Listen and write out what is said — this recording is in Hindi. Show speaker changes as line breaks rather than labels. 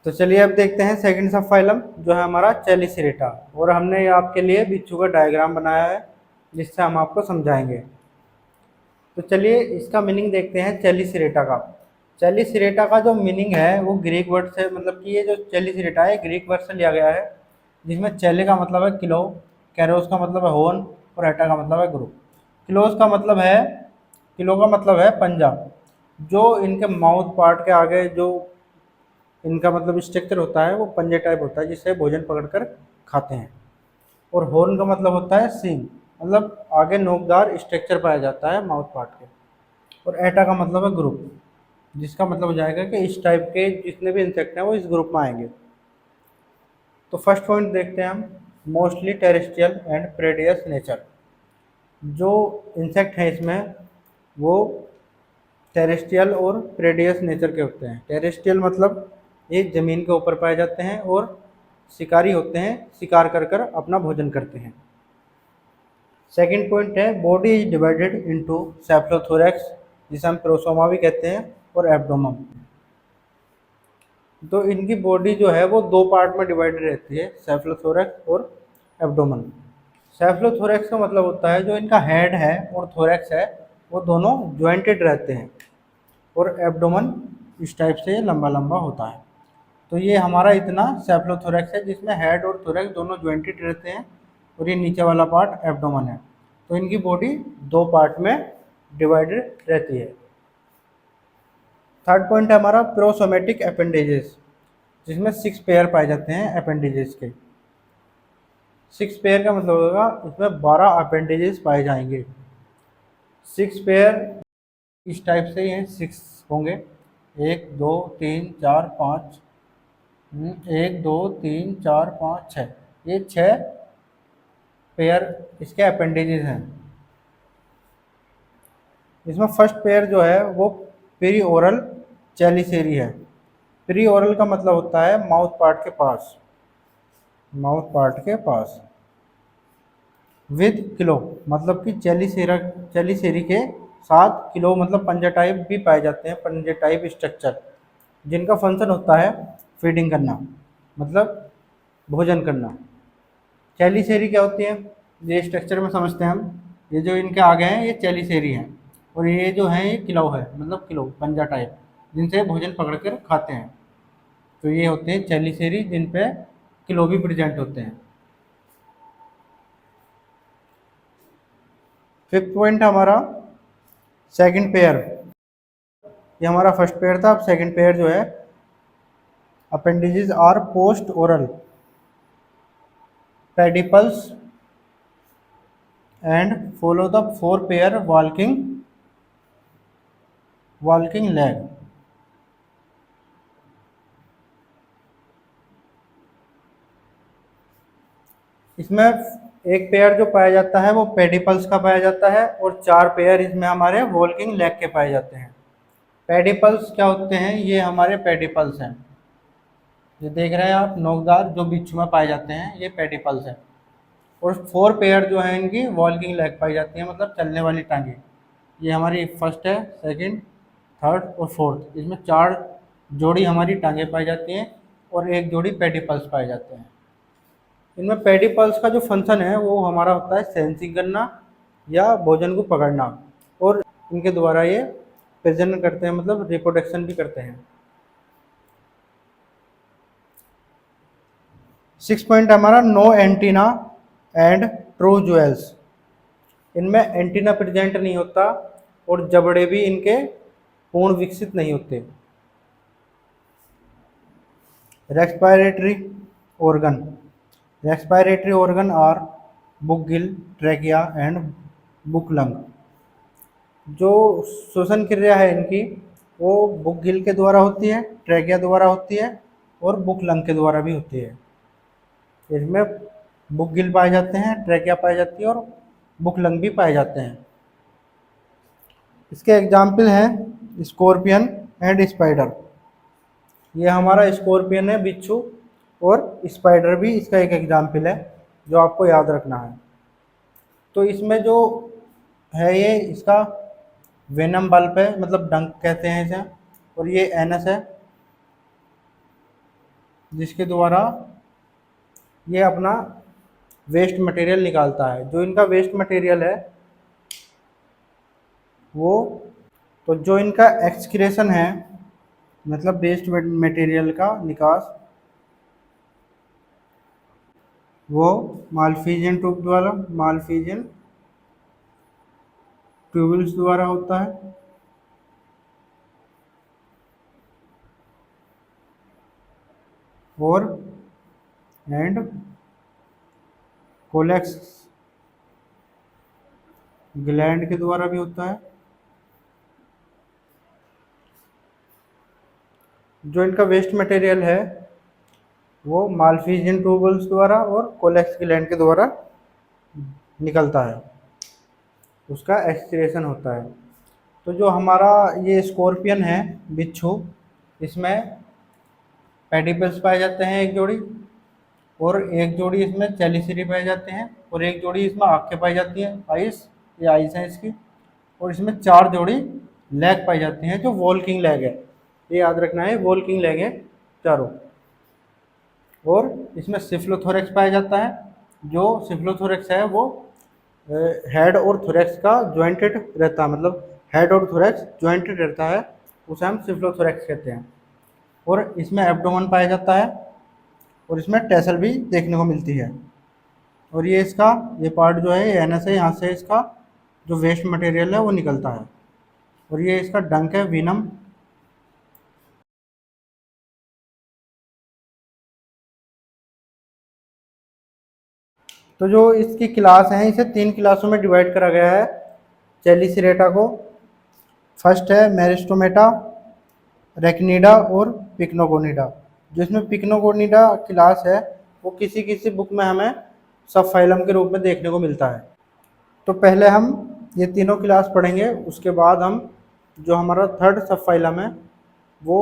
तो चलिए अब देखते हैं सेकंड सब फाइलम जो है हमारा चेलिसरेटा, और हमने आपके लिए बिच्छू का डायग्राम बनाया है जिससे हम आपको समझाएंगे। तो चलिए इसका मीनिंग देखते हैं चेलिसरेटा का। चेलिसरेटा का जो मीनिंग है वो ग्रीक वर्ड से, मतलब कि ये जो चेलिसरेटा है ग्रीक वर्ड से लिया गया है, जिसमें चेले का मतलब है किलो, कैरोस का मतलब है हॉर्न, और एटा का मतलब है ग्रुप। किलोस का मतलब है, किलो का मतलब है पंजा। जो इनके माउथ पार्ट के आगे जो इनका मतलब स्ट्रक्चर होता है वो पंजे टाइप होता है जिससे भोजन पकड़कर खाते हैं। और हॉर्न का मतलब होता है सींग, मतलब आगे नोकदार स्ट्रक्चर पाया जाता है माउथ पार्ट के। और एटा का मतलब है ग्रुप, जिसका मतलब हो जाएगा कि इस टाइप के जितने भी इंसेक्ट हैं वो इस ग्रुप में आएंगे। तो फर्स्ट पॉइंट देखते हैं हम, मोस्टली टेरेस्ट्रियल एंड प्रेडियस नेचर। जो इंसेक्ट हैं इसमें वो टेरेस्ट्रियल और प्रेडियस नेचर के होते हैं। टेरेस्ट्रियल मतलब ये ज़मीन के ऊपर पाए जाते हैं, और शिकारी होते हैं, शिकार कर कर अपना भोजन करते हैं। सेकंड पॉइंट है, body is divided into cephalothorax, जिसे हम प्रोसोमा भी कहते हैं, और एब्डोमन। तो इनकी बॉडी जो है वो दो पार्ट में डिवाइडेड रहती है, सेफलोथोरैक्स और एब्डोमन। सेफलोथोरैक्स का मतलब होता है जो इनका हेड है और थोरैक्स है वो दोनों ज्वाइंटेड रहते हैं, और एब्डोमन इस टाइप से लंबा लंबा होता है। तो ये हमारा इतना सेफलोथोरैक्स है जिसमें हेड और थोरैक्स दोनों ज्वाइंटेड रहते हैं, और ये नीचे वाला पार्ट एब्डोमन है। तो इनकी बॉडी दो पार्ट में डिवाइडेड रहती है। थर्ड पॉइंट है हमारा प्रोसोमेटिक अपेंडेजेस, जिसमें 6 पेयर पाए जाते हैं अपेंडेजेस के। 6 पेयर का मतलब होगा इसमें 12 अपेंडेजेस पाए जाएंगे। 6 पेयर इस टाइप से हैं, 6 होंगे, 1 2 3 4 5, 1 2 3 4 5 6, ये 6 पेयर इसके अपेंडेजेस हैं। इसमें फर्स्ट पेयर जो है वो पेरी ओरल चेलिसेरी है। पेरी ओरल का मतलब होता है माउथ पार्ट के पास, माउथ पार्ट के पास। विद किलो मतलब कि चेलिसेरी के साथ किलो मतलब पंजा टाइप भी पाए जाते हैं, पंजे टाइप स्ट्रक्चर, जिनका फंक्शन होता है फीडिंग करना, मतलब भोजन करना। चेलिसेरी क्या होती है, ये स्ट्रक्चर में समझते हैं हम। ये जो इनके आगे हैं ये चेलिसेरी हैं, और ये जो है ये किलो है, मतलब किलो पंजा टाइप, जिनसे भोजन पकड़ कर खाते हैं। तो ये होते हैं चेलिसेरी, जिन पे किलो भी प्रेजेंट होते हैं। फिफ्थ पॉइंट हमारा सेकंड पेयर। ये हमारा फर्स्ट पेयर था, अब सेकंड पेयर जो है, appendages are post oral pedipalps and follow the 4 pair walking leg. इसमें एक पेयर जो पाया जाता है वो पेडिपल्स का पाया जाता है, और 4 पेयर इसमें हमारे वॉल्किंग लेग के पाए जाते हैं। पेडिपल्स क्या होते हैं, ये हमारे पेडिपल्स हैं, ये देख रहे हैं आप नोकदार जो बिच्छू में पाए जाते हैं, ये पेडिपल्स हैं। और 4 पेयर जो है इनकी वॉल्किंग लेग पाई जाती है, मतलब चलने वाली टांगे। ये हमारी फर्स्ट है, सेकंड, थर्ड और फोर्थ, इसमें 4 जोड़ी हमारी टांगे पाई जाती हैं, और एक जोड़ी पेडिपल्स पाए जाते हैं। इनमें पेडिपल्स का जो फंक्शन है वो हमारा होता है सेंसिंग करना या भोजन को पकड़ना, और इनके द्वारा ये प्रजनन करते हैं, मतलब रिप्रोडक्शन भी करते हैं। 6 पॉइंट हमारा no antenna and true jewels. इनमें एंटीना प्रेजेंट नहीं होता, और जबड़े भी इनके पूर्ण विकसित नहीं होते। Respiratory organ, respiratory organ are book gill, trachea and book lung. जो श्वसन क्रिया है इनकी वो बुक गिल के द्वारा होती है, ट्रैकिया द्वारा होती है, और बुक लंग के द्वारा भी होती है। इसमें बुक गिल पाए जाते हैं, ट्रैकिया पाई जाती है, और बुक लंग भी पाए जाते हैं। इसके एग्जाम्पल हैं स्कॉर्पियन एंड स्पाइडर। ये हमारा स्कॉर्पियन है बिच्छू, और स्पाइडर भी इसका एक एग्जाम्पल है जो आपको याद रखना है। तो इसमें जो है ये इसका वेनम बल्ब है, मतलब डंक कहते हैं इसे, और ये एनस है, जिसके द्वारा ये अपना वेस्ट मटेरियल निकालता है। जो इनका वेस्ट मटेरियल है वो, तो जो इनका एक्सक्रीशन है, मतलब वेस्ट मटेरियल का निकास, वो मालफिजियन ट्यूब द्वारा, मालफिजियन ट्यूबल्स द्वारा होता है। और एंड कोलेक्स ग्लैंड के द्वारा भी होता है। जो इनका वेस्ट मटेरियल है वो मालफिजियन ट्यूबल्स द्वारा और कोलेक्स ग्लैंड के द्वारा निकलता है, उसका एक्सक्रीशन होता है। तो जो हमारा ये स्कॉर्पियन है, बिच्छू, इसमें पेडिपल्स पाए जाते हैं एक जोड़ी, और एक जोड़ी इसमें चेलिसिरी पाए जाते हैं, और एक जोड़ी इसमें आँखें पाई जाती हैं, आइस, ये आइस है इसकी, और इसमें 4 जोड़ी लेग पाई जाती हैं जो वॉल्किंग लेग है, ये याद रखना है, वॉल्किंग लेग है चारों। और इसमें सिफ्लोथोरेक्स पाया जाता है। जो सिफ्लोथोरेक्स है वो हेड और थोरेक्स का ज्वाइंटेड रहता है, मतलब हेड और थोरेक्स ज्वाइंटेड रहता है, उसे हम सिफ्लोथोरेक्स कहते हैं। और इसमें एब्डोमेन पाया जाता है, और इसमें टेसल भी देखने को मिलती है। और ये इसका ये पार्ट जो है एनएस है, यहाँ से इसका जो वेस्ट मटेरियल है वो निकलता है। और ये इसका डंक है, विनम। तो जो इसकी क्लास हैं, इसे 3 क्लासों में डिवाइड करा गया है चेलिसिरेटा को। फर्स्ट है मेरिस्टोमेटा, रेक्निडा और पिक्नोगोनिडा। जिसमें पिक्नोगोनिडा क्लास है वो किसी किसी बुक में हमें सब फाइलम के रूप में देखने को मिलता है। तो पहले हम ये तीनों क्लास पढ़ेंगे, उसके बाद हम जो हमारा थर्ड सब फाइलम है वो